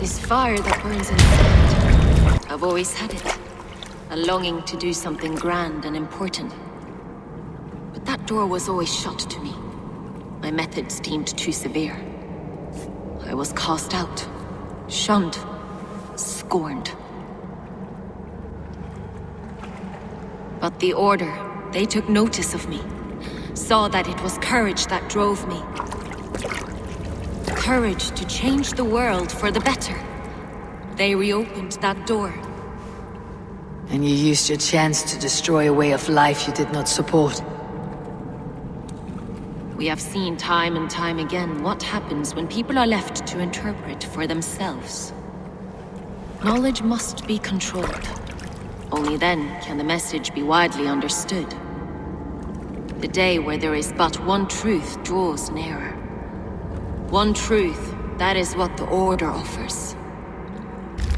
This fire that burns inside. I've always had it. A longing to do something grand and important. But that door was always shut to me. My methods deemed too severe. I was cast out, shunned, scorned. But the Order, they took notice of me. Saw that it was courage that drove me. Courage to change the world for the better. They reopened that door. And you used your chance to destroy a way of life you did not support. We have seen time and time again what happens when people are left to interpret for themselves. Knowledge must be controlled. Only then can the message be widely understood. The day where there is but one truth draws nearer. One truth, that is what the Order offers.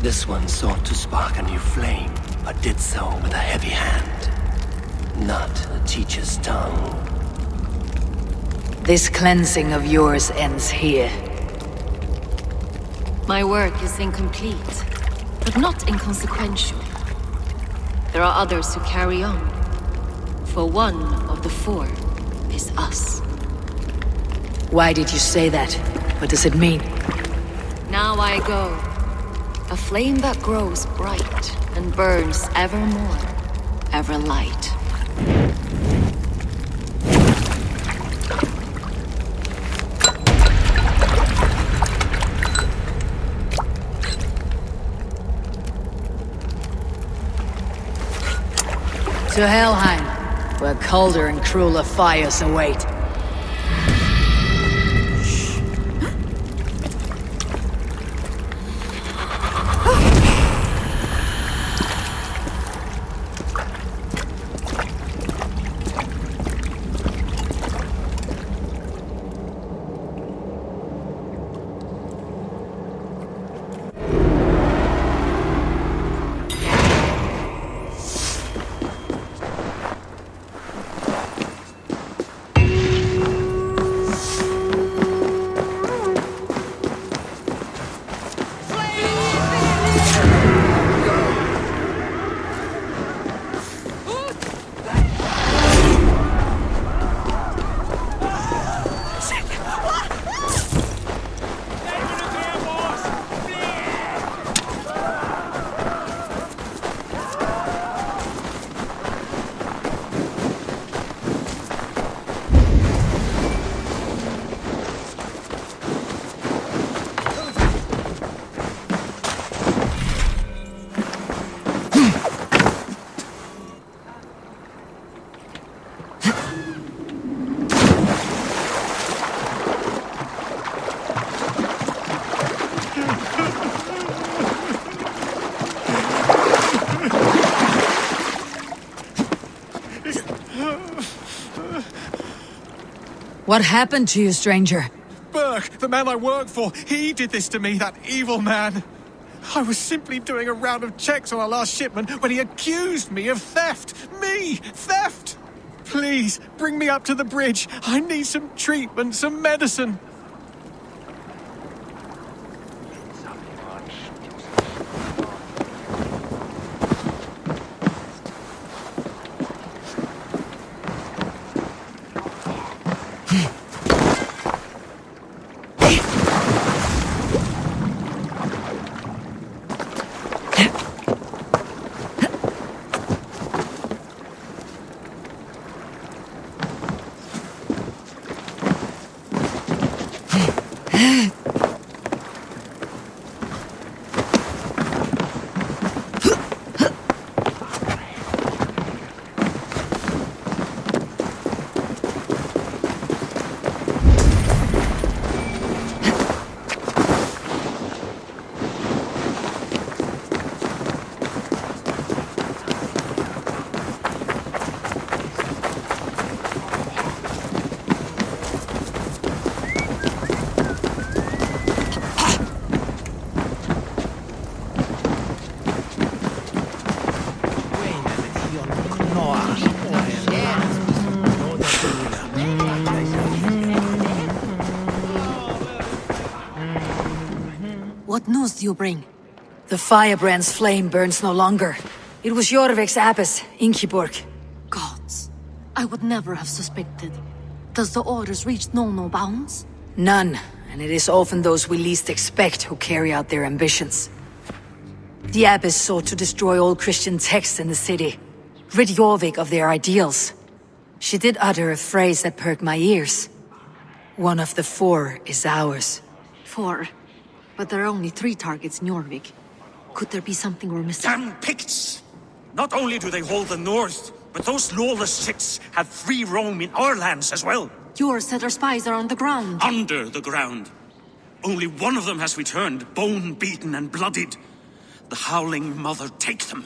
This one sought to spark a new flame, but did so with a heavy hand. Not a teacher's tongue. This cleansing of yours ends here. My work is incomplete, but not inconsequential. There are others who carry on. For one of the four is us. Why did you say that? What does it mean? Now I go. A flame that grows bright and burns ever more, ever light. To Helheim, where colder and crueler fires await. What happened to you, stranger? Burke, the man I work for, he did this to me, that evil man. I was simply doing a round of checks on our last shipment when he accused me of theft. Me! Theft! Please, bring me up to the bridge. I need some treatment, some medicine. What news do you bring? The firebrand's flame burns no longer. It was Jorvik's abbess, Ingeborg. Gods, I would never have suspected. Does the orders reach no bounds? None, and it is often those we least expect who carry out their ambitions. The abbess sought to destroy all Christian texts in the city, rid Jorvik of their ideals. She did utter a phrase that perked my ears. One of the 4 is ours. 4. But there are only 3 targets in Jorvik. Could there be something we're missing? Damn Picts! Not only do they hold the north, but those lawless Six have free roam in our lands as well. Your said our spies are on the ground. Under the ground. Only one of them has returned, bone-beaten and bloodied. The Howling Mother take them.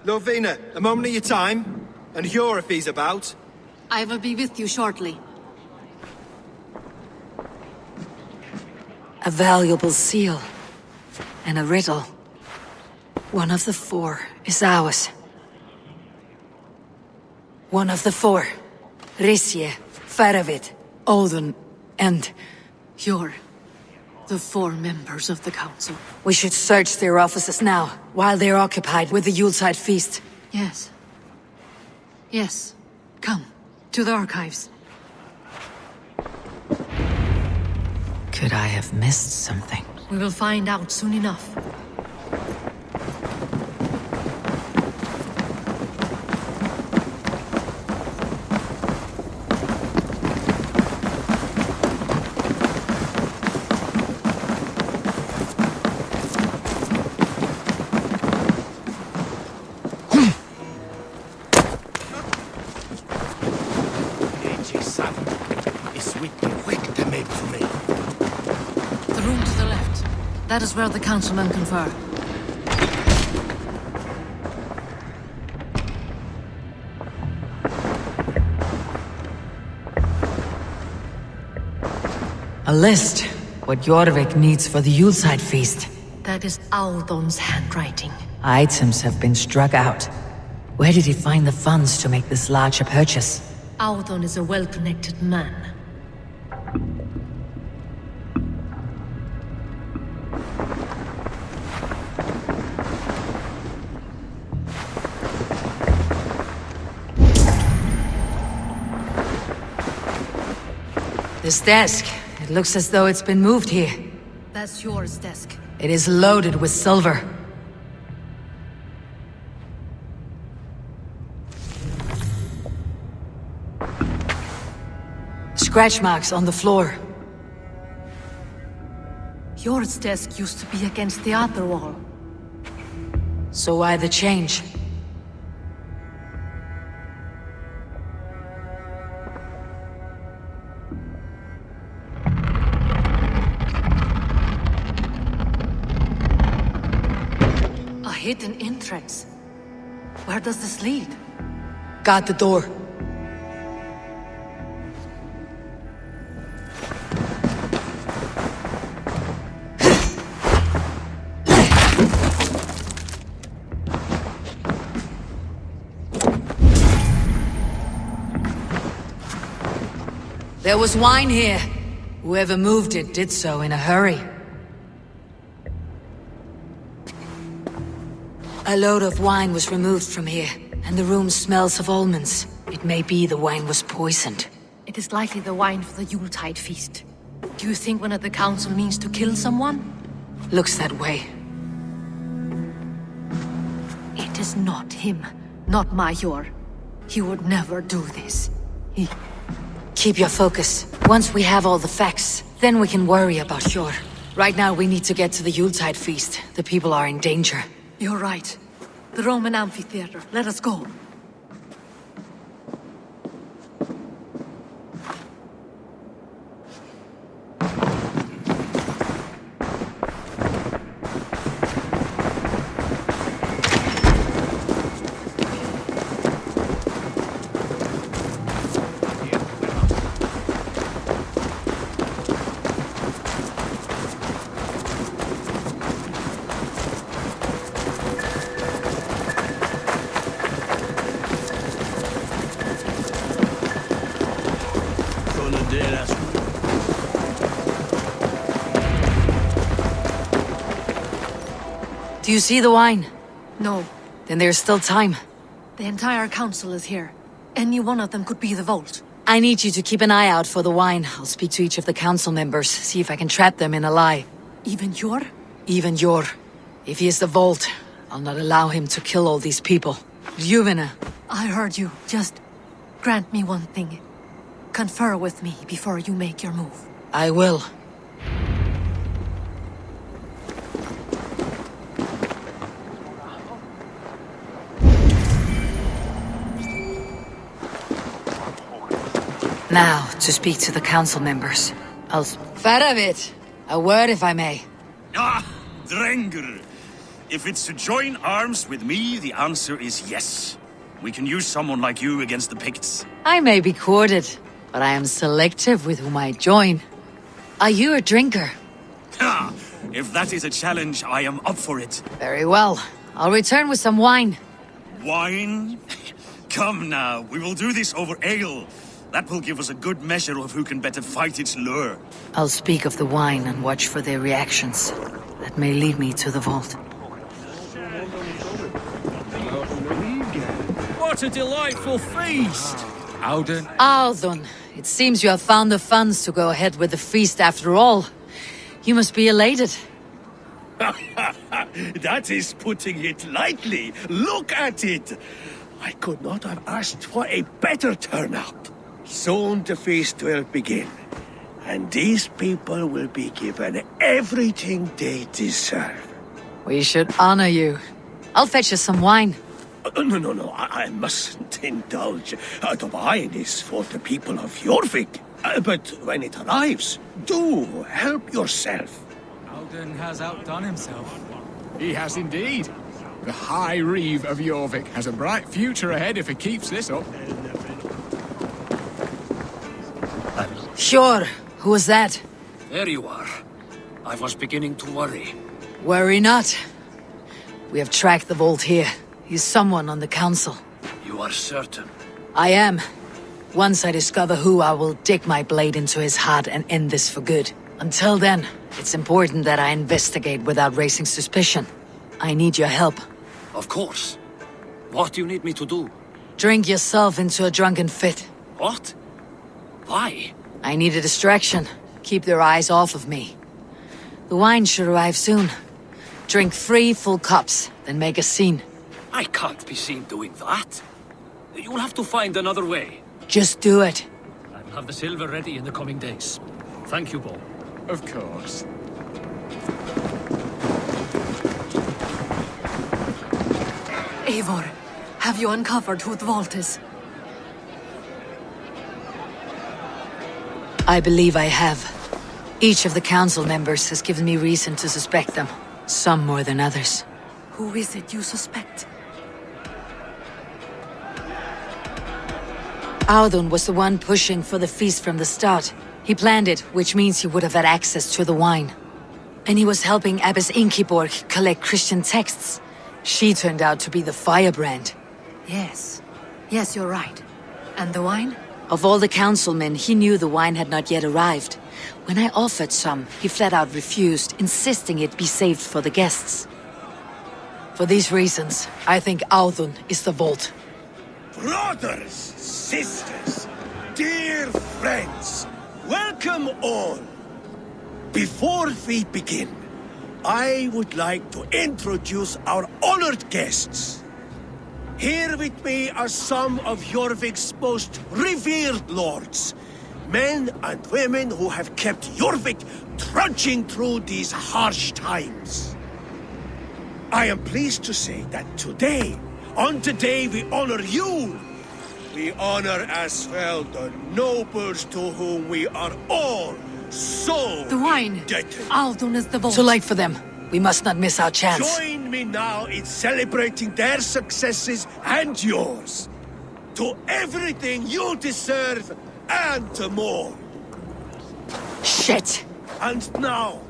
Lovina, a moment of your time, and Hjor if he's about. I will be with you shortly. A valuable seal. And a riddle. One of the 4 is ours. One of the 4. Risje, Faravid, Odin, and... You're the 4 members of the council. We should search their offices now, while they're occupied with the Yuletide feast. Yes. Yes. Come, to the archives. Could I have missed something? We will find out soon enough. That is where the councilmen confer. A list. What Jorvik needs for the Yuletide feast. That is Audon's handwriting. Items have been struck out. Where did he find the funds to make this larger purchase? Audon is a well-connected man. This desk. It looks as though it's been moved here. That's Hjor's desk. It is loaded with silver. Scratch marks on the floor. Hjor's desk used to be against the other wall. So why the change? A hidden entrance. Where does this lead? Guard the door. There was wine here. Whoever moved it did so in a hurry. A load of wine was removed from here, and the room smells of almonds. It may be the wine was poisoned. It is likely the wine for the Yuletide feast. Do you think one of the council means to kill someone? Looks that way. It is not him. Not Major. He would never do this. Keep your focus. Once we have all the facts, then we can worry about Hjor. Right now we need to get to the Yuletide feast. The people are in danger. You're right. The Roman amphitheater. Let us go. Do you see the wine? No. Then there's still time. The entire council is here. Any one of them could be the vault. I need you to keep an eye out for the wine. I'll speak to each of the council members, see if I can trap them in a lie. Even Hjor? Even Hjor. If he is the vault, I'll not allow him to kill all these people. Juvena. I heard you. Just grant me one thing. Confer with me before you make your move. I will. Now, to speak to the council members. Faravit! A word, if I may. Ah, Drengr! If it's to join arms with me, the answer is yes. We can use someone like you against the Picts. I may be courted, but I am selective with whom I join. Are you a drinker? Ha! If that is a challenge, I am up for it. Very well. I'll return with some wine. Wine? Come now, we will do this over ale. That will give us a good measure of who can better fight its lure. I'll speak of the wine and watch for their reactions. That may lead me to the vault. What a delightful feast! Alden, Aldun, it seems you have found the funds to go ahead with the feast after all. You must be elated. That is putting it lightly. Look at it. I could not have asked for a better turnout. Soon the feast will begin, and these people will be given everything they deserve. We should honor you. I'll fetch us some wine. No, I mustn't indulge. The wine is for the people of Jorvik. But when it arrives, do help yourself. Alden has outdone himself. He has indeed. The High Reeve of Jorvik has a bright future ahead if he keeps this up. Sure. Who was that? There you are. I was beginning to worry. Worry not. We have tracked the vault here. He's someone on the council. You are certain? I am. Once I discover who, I will dig my blade into his heart and end this for good. Until then, it's important that I investigate without raising suspicion. I need your help. Of course. What do you need me to do? Drink yourself into a drunken fit. What? Why? I need a distraction. Keep their eyes off of me. The wine should arrive soon. Drink 3 full cups, then make a scene. I can't be seen doing that. You'll have to find another way. Just do it. I'll have the silver ready in the coming days. Thank you, Bo. Of course. Eivor, have you uncovered who the vault is? I believe I have. Each of the council members has given me reason to suspect them. Some more than others. Who is it you suspect? Audun was the one pushing for the feast from the start. He planned it, which means he would have had access to the wine. And he was helping Abbess Inkiborg collect Christian texts. She turned out to be the firebrand. Yes. Yes, you're right. And the wine? Of all the councilmen, he knew the wine had not yet arrived. When I offered some, he flat out refused, insisting it be saved for the guests. For these reasons, I think Audun is the vault. Brothers, sisters, dear friends, welcome all. Before we begin, I would like to introduce our honored guests. Here with me are some of Jorvik's most revered lords. Men and women who have kept Jorvik trudging through these harsh times. I am pleased to say that today, on today we honor you. We honor as well the nobles to whom we are all so The wine! indebted. Audun is the vault. Too late for them. We must not miss our chance. Join me now in celebrating their successes and yours. To everything you deserve and more. Shit! And now,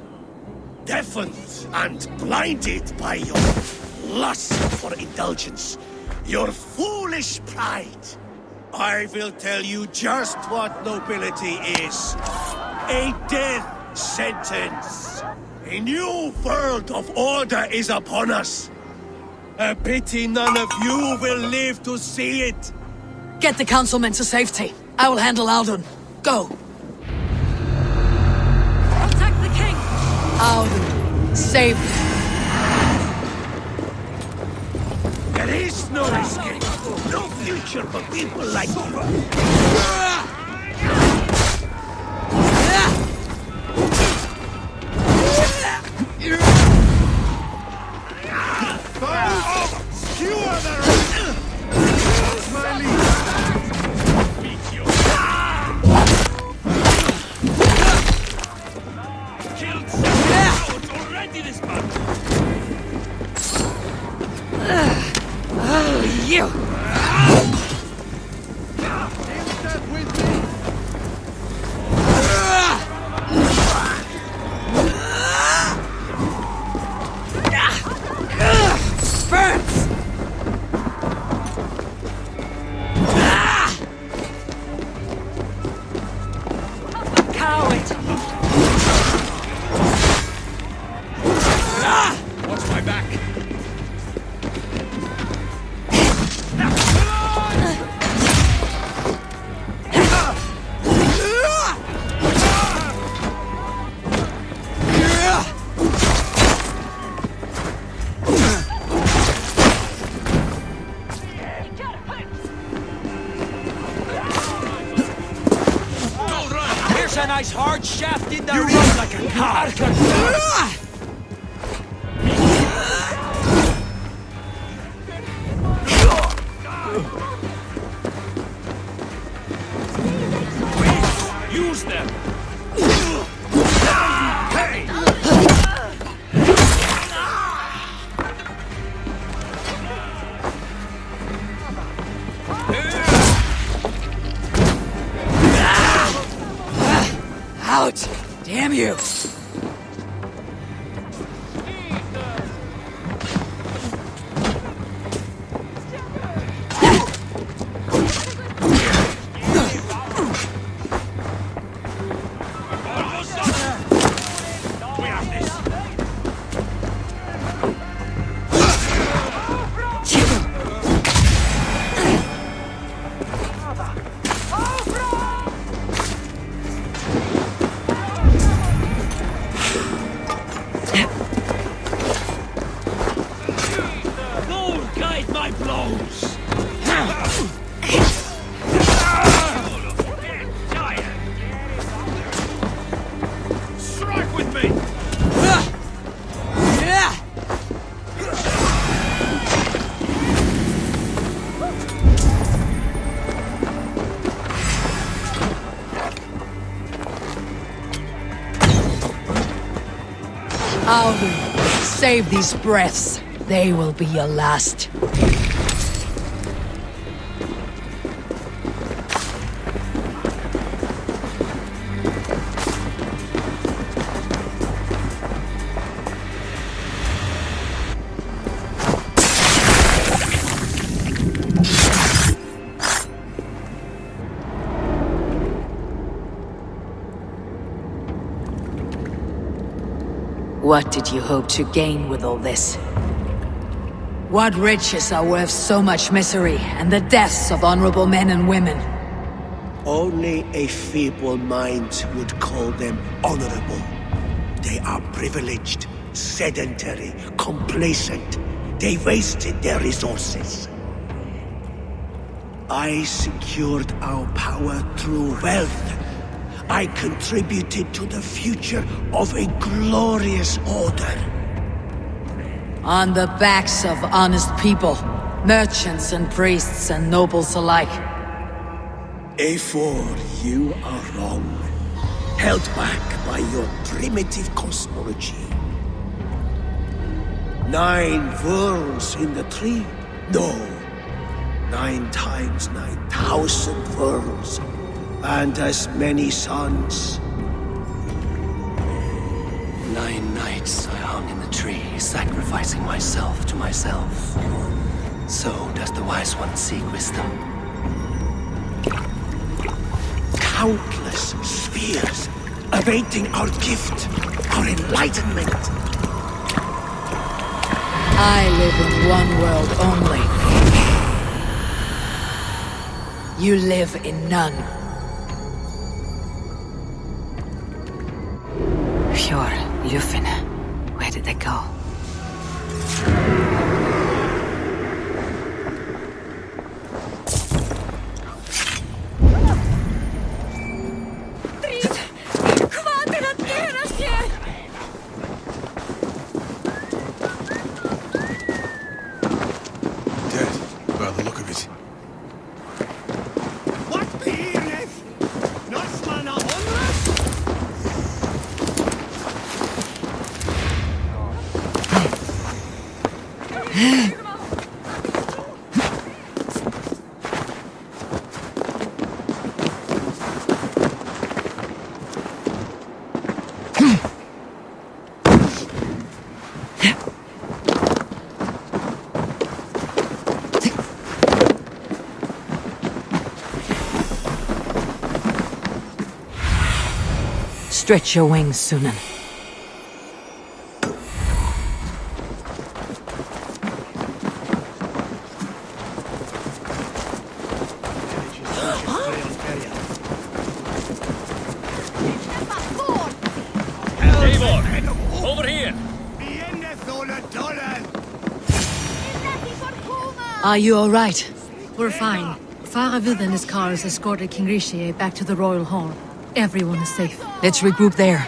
deafened and blinded by your lust for indulgence, your foolish pride, I will tell you just what nobility is. A death sentence. A new world of order is upon us. A pity none of you will live to see it. Get the councilmen to safety. I will handle Audun. Go! Protect the king! Audun, save me. There is no escape, no future for people like you. A nice hard shaft in the run like a car. Use them. Hey! Out! Damn you! Audun, save these breaths. They will be your last. What did you hope to gain with all this? What riches are worth so much misery and the deaths of honorable men and women? Only a feeble mind would call them honorable. They are privileged, sedentary, complacent. They wasted their resources. I secured our power through wealth. I contributed to the future of a glorious order. On the backs of honest people, merchants and priests and nobles alike. Eivor, you are wrong. Held back by your primitive cosmology. 9 worlds in the tree? No. 9 times 9,000 worlds. And as many suns. 9 nights I hung in the tree, sacrificing myself to myself. So does the wise one seek wisdom. Countless spheres, awaiting our gift, our enlightenment. I live in one world only. You live in none. Pure Lufin. Where did they go? Stretch your wings, Sunan. Eivor, over here! Are you all right? We're fine. Faravid and his cars escorted King Rishi back to the Royal Hall. Everyone is safe. Let's regroup there.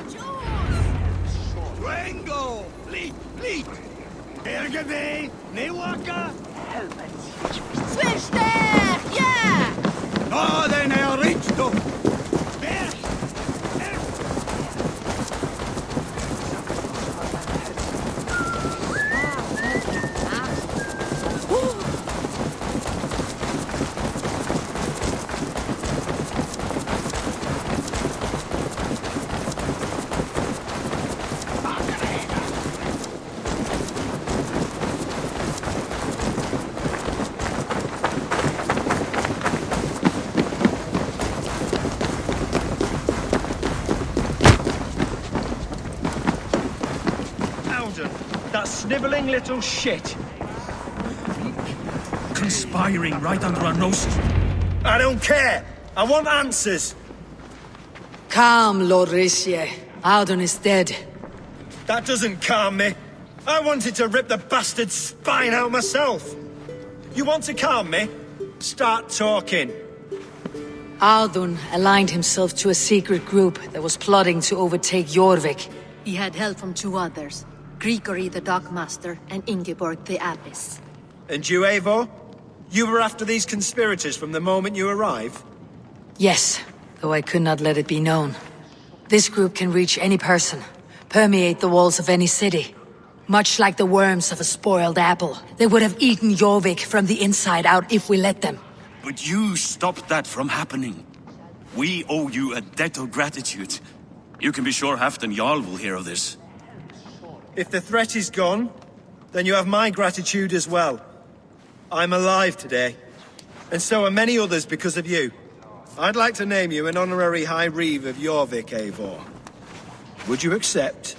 That sniveling little shit. Conspiring right under our noses. I don't care. I want answers. Calm, Lord Rishi. Audun is dead. That doesn't calm me. I wanted to rip the bastard's spine out myself. You want to calm me? Start talking. Audun aligned himself to a secret group that was plotting to overtake Jorvik. He had help from 2 others. Grigori the Dockmaster and Ingeborg the Abbess. And you, Eivor? You were after these conspirators from the moment you arrived? Yes, though I could not let it be known. This group can reach any person, permeate the walls of any city. Much like the worms of a spoiled apple, they would have eaten Jorvik from the inside out if we let them. But you stopped that from happening. We owe you a debt of gratitude. You can be sure Halfdan Jarl will hear of this. If the threat is gone, then you have my gratitude as well. I'm alive today, and so are many others because of you. I'd like to name you an honorary High Reeve of Jorvik, Eivor. Would you accept?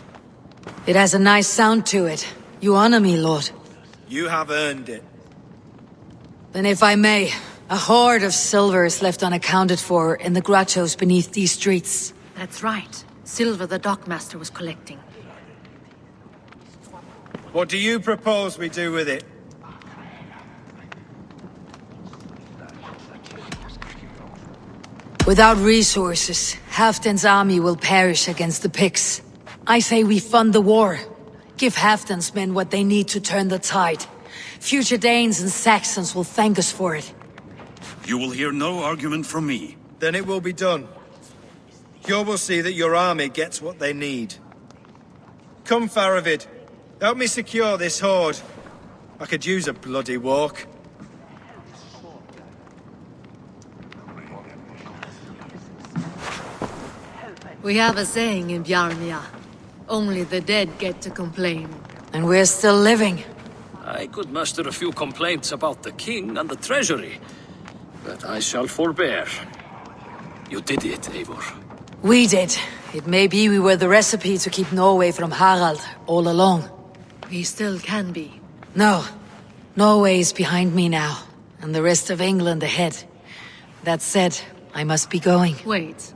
It has a nice sound to it. You honor me, Lord. You have earned it. Then if I may, a hoard of silver is left unaccounted for in the grottos beneath these streets. That's right. Silver the dockmaster was collecting. What do you propose we do with it? Without resources, Halfdan's army will perish against the Picts. I say we fund the war. Give Halfdan's men what they need to turn the tide. Future Danes and Saxons will thank us for it. You will hear no argument from me. Then it will be done. You will see that your army gets what they need. Come, Faravid. Help me secure this hoard. I could use a bloody walk. We have a saying in Bjarmia. Only the dead get to complain. And we're still living. I could muster a few complaints about the king and the treasury, but I shall forbear. You did it, Eivor. We did. It may be we were the recipe to keep Norway from Harald all along. We still can be. No. Norway is behind me now, and the rest of England ahead. That said, I must be going. Wait.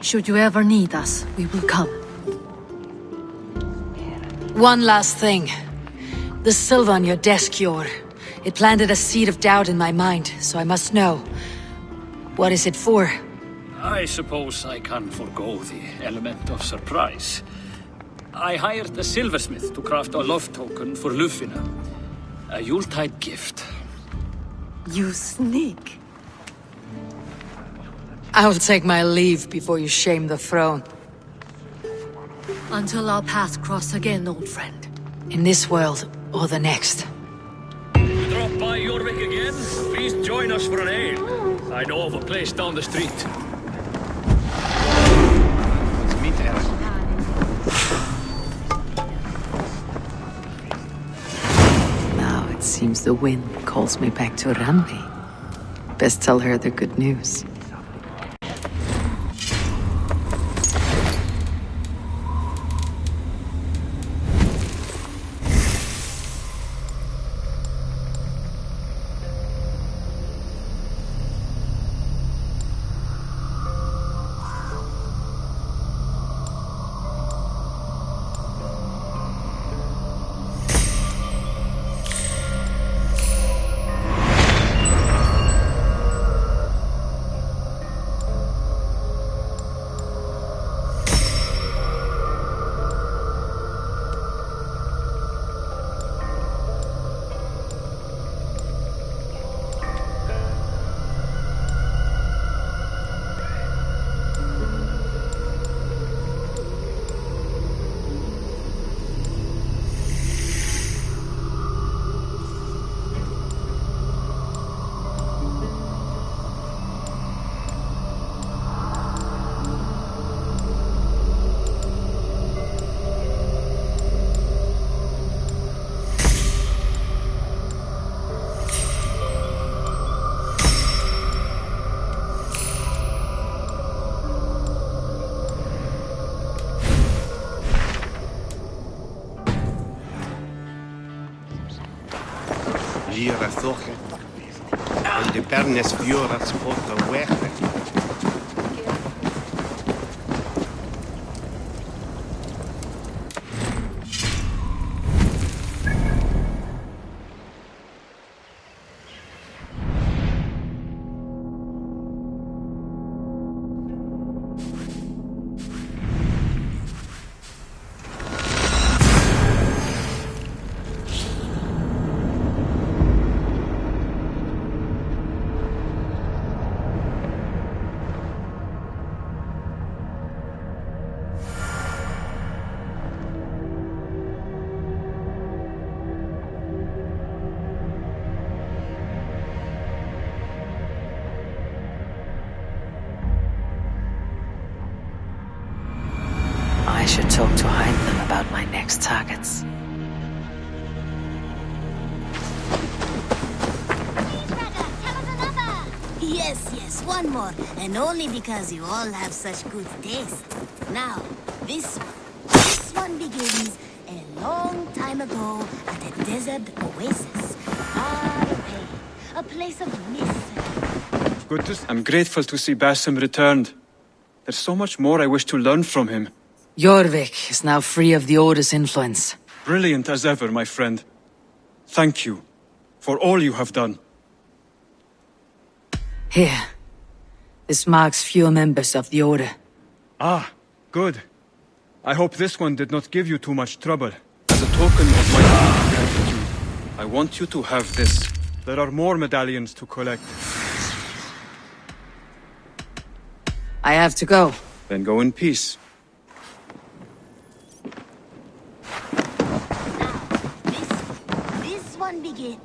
Should you ever need us, we will come. One last thing. The silver on your desk, Yor. It planted a seed of doubt in my mind, so I must know. What is it for? I suppose I can forgo the element of surprise. I hired a silversmith to craft a love token for Lufina. A Yuletide gift. You sneak. I will take my leave before you shame the throne. Until our paths cross again, old friend. In this world, or the next. You drop by Jorvik again? Please join us for an ale. I know of a place down the street. Now it seems the wind calls me back to Randvi. Best tell her the good news. Gira thoche, and the pernes fioras porta weche. I should talk to Heidem about my next targets. Yes, one more. And only because you all have such good taste. Now, this one begins a long time ago at a desert oasis. Far away. A place of mystery. I'm grateful to see Basim returned. There's so much more I wish to learn from him. Jorvik is now free of the Order's influence. Brilliant as ever, my friend. Thank you for all you have done. Here. This marks fewer members of the Order. Ah, good. I hope this one did not give you too much trouble. As a token of my deep gratitude, I want you to have this. There are more medallions to collect. I have to go. Then go in peace. This one begins.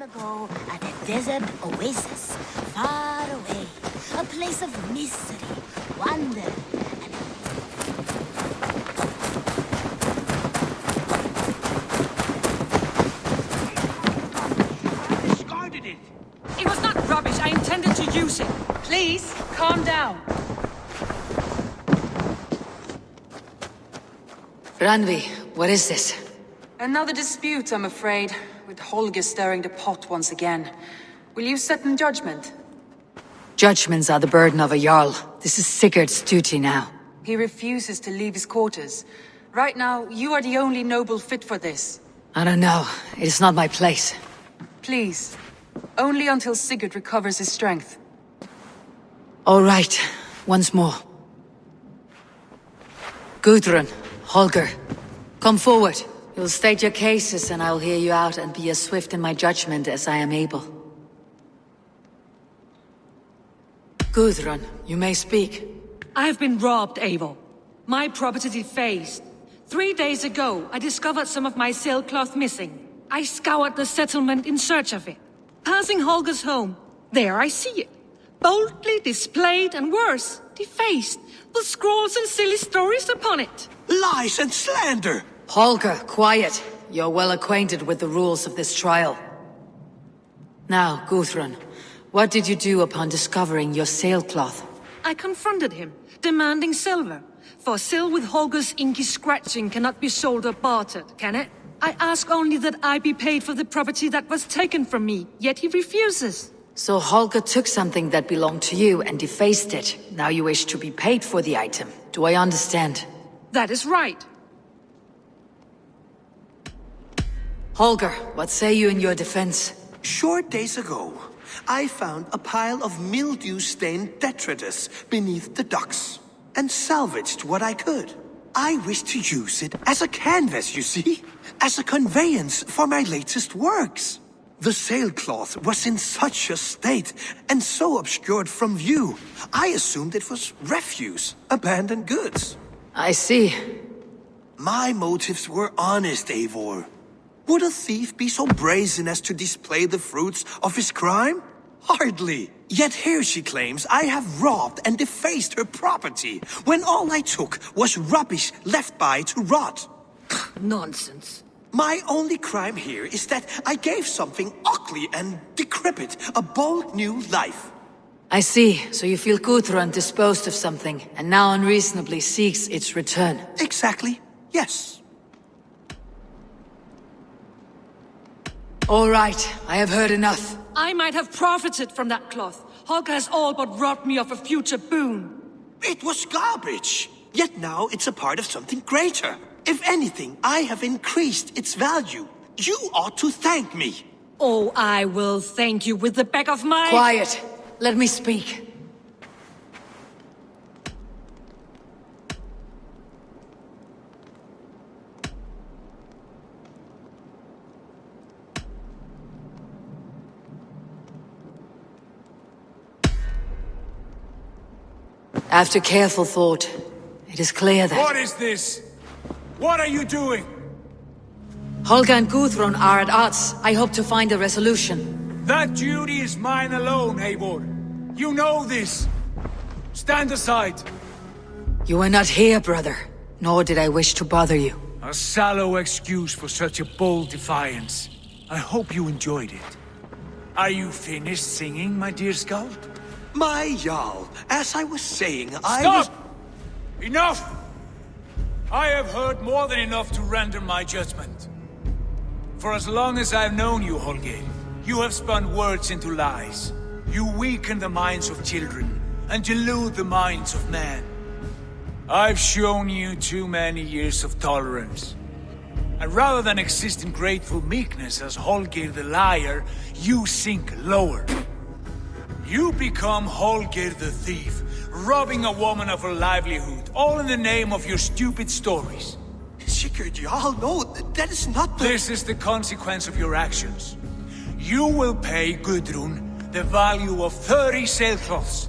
Ago at a desert oasis, far away, a place of mystery, wonder, and discarded it. It was not rubbish. I intended to use it. Please, calm down. Randvi, what is this? Another dispute, I'm afraid. With Holger stirring the pot once again. Will you sit in judgment? Judgments are the burden of a Jarl. This is Sigurd's duty now. He refuses to leave his quarters. Right now, you are the only noble fit for this. I don't know. It is not my place. Please. Only until Sigurd recovers his strength. All right. Once more. Gudrun, Holger, come forward. You'll state your cases and I'll hear you out and be as swift in my judgment as I am able. Gudrun, you may speak. I have been robbed, Eivor. My property defaced. 3 days ago, I discovered some of my sailcloth missing. I scoured the settlement in search of it. Passing Holger's home, there I see it. Boldly displayed and worse, defaced, with scrolls and silly stories upon it. Lies and slander! Holger, quiet. You're well acquainted with the rules of this trial. Now, Gudrun, what did you do upon discovering your sailcloth? I confronted him, demanding silver. For sil with Holger's inky scratching cannot be sold or bartered, can it? I ask only that I be paid for the property that was taken from me, yet he refuses. So Holger took something that belonged to you and defaced it. Now you wish to be paid for the item. Do I understand? That is right. Holger, what say you in your defense? Short days ago, I found a pile of mildew-stained detritus beneath the docks, and salvaged what I could. I wished to use it as a canvas, you see? As a conveyance for my latest works. The sailcloth was in such a state, and so obscured from view, I assumed it was refuse, abandoned goods. I see. My motives were honest, Eivor. Would a thief be so brazen as to display the fruits of his crime? Hardly. Yet here she claims I have robbed and defaced her property, when all I took was rubbish left by to rot. Nonsense. My only crime here is that I gave something ugly and decrepit a bold new life. I see. So you feel Gudrun disposed of something, and now unreasonably seeks its return. Exactly. Yes. All right, I have heard enough. I might have profited from that cloth. Holger has all but robbed me of a future boon. It was garbage. Yet now it's a part of something greater. If anything, I have increased its value. You ought to thank me. Oh, I will thank you with the back of my... Quiet. Let me speak. After careful thought, it is clear that... What is this? What are you doing? Holger and Gudrun are at odds. I hope to find a resolution. That duty is mine alone, Eivor. You know this. Stand aside. You are not here, brother. Nor did I wish to bother you. A sallow excuse for such a bold defiance. I hope you enjoyed it. Are you finished singing, my dear Skald? My Jarl, as I was saying, Stop! Enough! I have heard more than enough to render my judgment. For as long as I've known you, Holger, you have spun words into lies. You weaken the minds of children, and delude the minds of men. I've shown you too many years of tolerance. And rather than exist in grateful meekness as Holger the liar, you sink lower. You become Holger the thief, robbing a woman of her livelihood, all in the name of your stupid stories. Sigurd, Jarl, no, that is not the— This is the consequence of your actions. You will pay Gudrun the value of 30 sailcloths.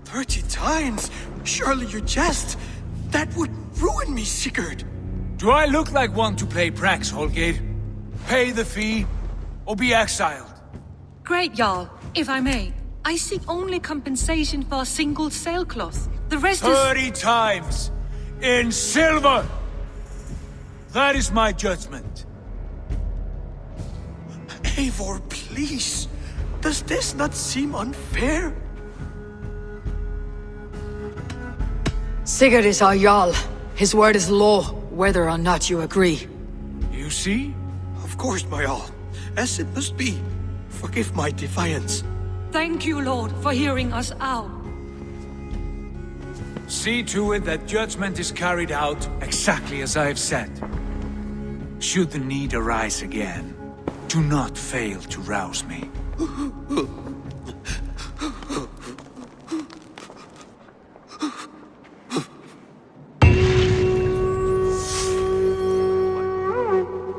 30 times? Surely you jest. That would ruin me, Sigurd. Do I look like one to play pranks, Holger? Pay the fee, or be exiled. Great, Jarl. If I may, I seek only compensation for a single sailcloth. The rest 30 times! In silver! That is my judgment. Eivor, please. Does this not seem unfair? Sigurd is our Jarl. His word is law, whether or not you agree. You see? Of course, my Jarl. As it must be. Forgive my defiance. Thank you, Lord, for hearing us out. See to it that judgment is carried out exactly as I have said. Should the need arise again, do not fail to rouse me.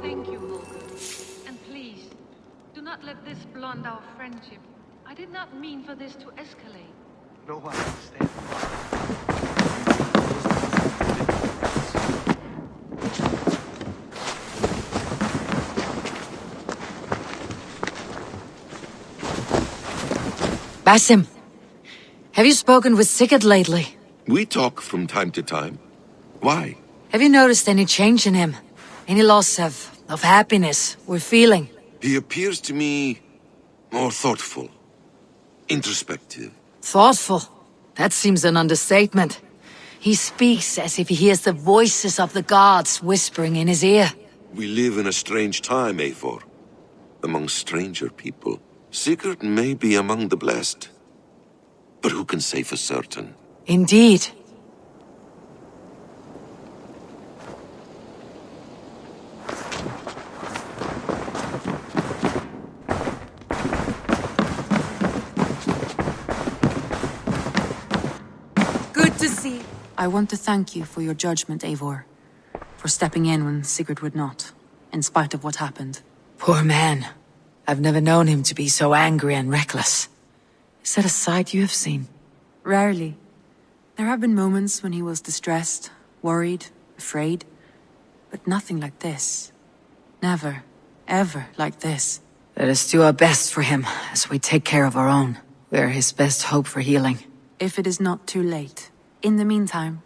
Thank you, Holger. And please, do not let this blunt our friendship. I did not mean for this to escalate. No, I understand. Basim, have you spoken with Sigurd lately? We talk from time to time. Why? Have you noticed any change in him? Any loss of happiness or feeling? He appears to me more thoughtful, introspective. Thoughtful? That seems an understatement. He speaks as if he hears the voices of the gods whispering in his ear. We live in a strange time, Eivor. Among stranger people. Sigurd may be among the blessed. But who can say for certain? Indeed. Good to see. I want to thank you for your judgment, Eivor. For stepping in when Sigurd would not, in spite of what happened. Poor man. I've never known him to be so angry and reckless. Is that a side you have seen? Rarely. There have been moments when he was distressed, worried, afraid. But nothing like this. Never, ever like this. Let us do our best for him, as we take care of our own. We are his best hope for healing. If it is not too late. In the meantime,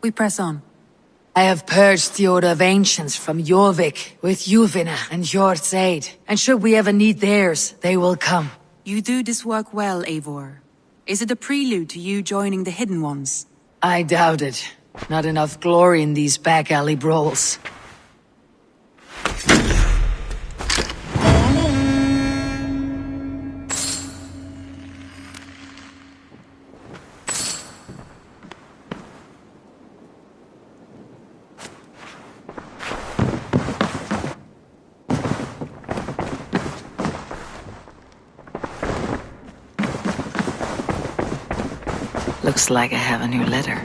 we press on. I have purged the Order of Ancients from Jorvik with Juvina and Hjort's aid. And should we ever need theirs, they will come. You do this work well, Eivor. Is it a prelude to you joining the Hidden Ones? I doubt it. Not enough glory in these back alley brawls. Looks like I have a new letter.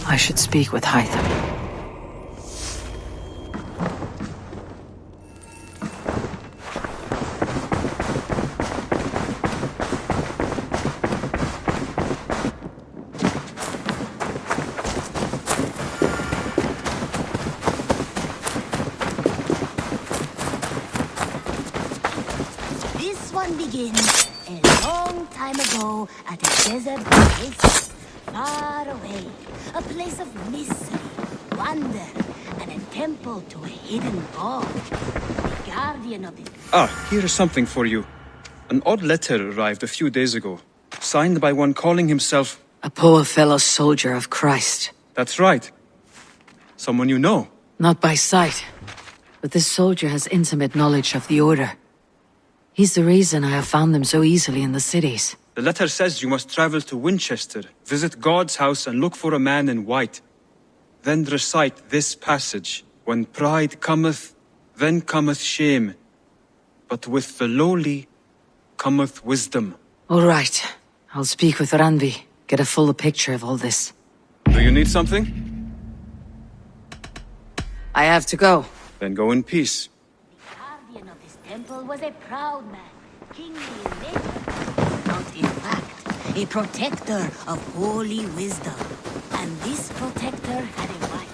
I should speak with Hytham. This one begins a long time ago at a desert oasis, far away. A place of mystery, wonder, and a temple to a hidden god. The guardian of this... Ah, here is something for you. An odd letter arrived a few days ago, signed by one calling himself... A poor fellow soldier of Christ. That's right. Someone you know. Not by sight, but this soldier has intimate knowledge of the Order. He's the reason I have found them so easily in the cities. The letter says you must travel to Winchester, visit God's house and look for a man in white. Then recite this passage. When pride cometh, then cometh shame. But with the lowly cometh wisdom. All right. I'll speak with Randvi. Get a fuller picture of all this. Do you need something? I have to go. Then go in peace. The guardian of this temple was a proud man, kingly in nature, but in fact, a protector of holy wisdom. And this protector had a wife.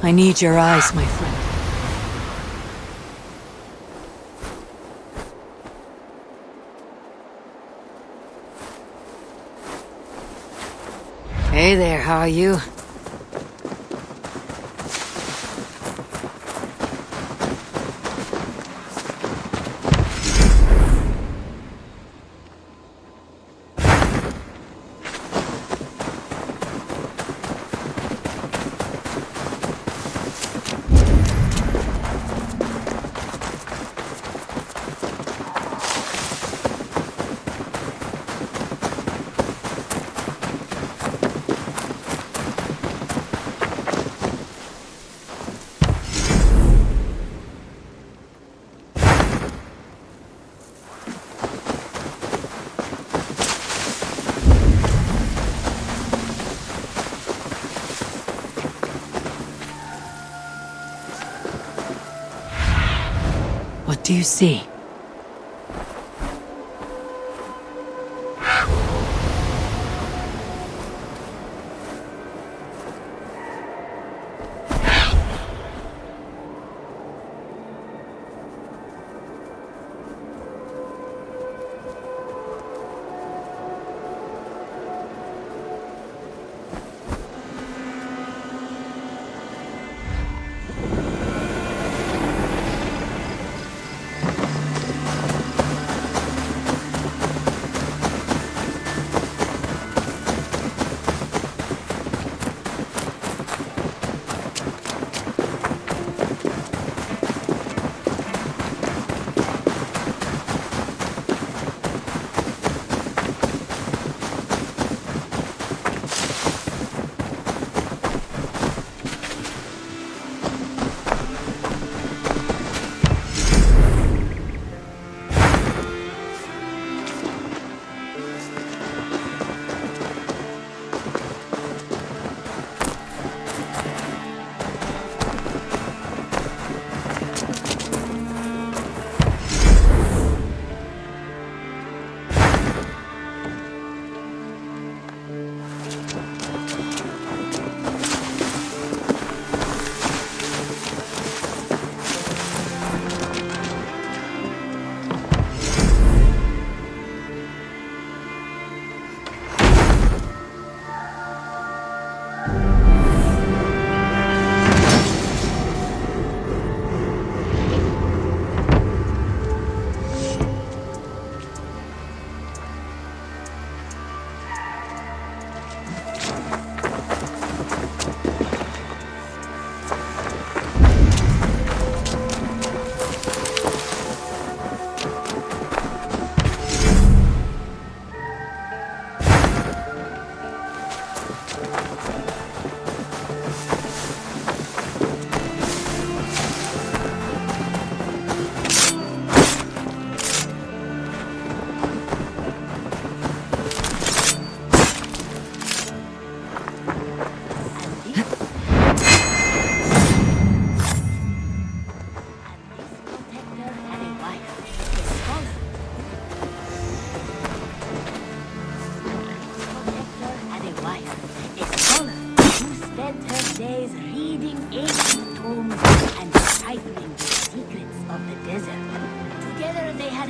I need your eyes, my friend. Hey there, how are you? What do you see?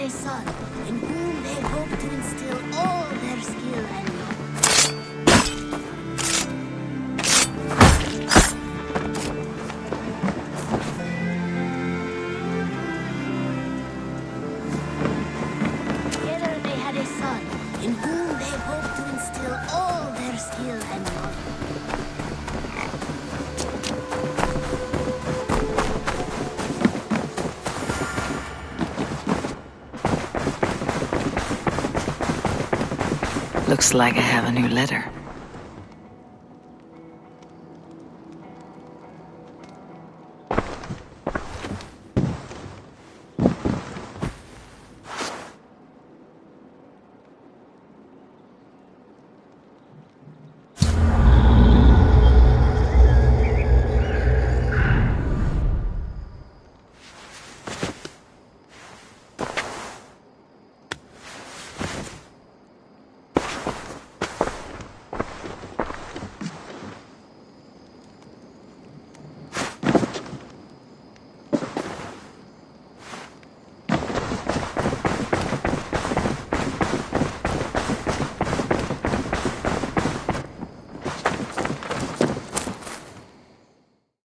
a son, in whom they hoped to instill all their skill and together they had a son, in whom they hoped to instill all their skill and knowledge. Looks like I have a new letter.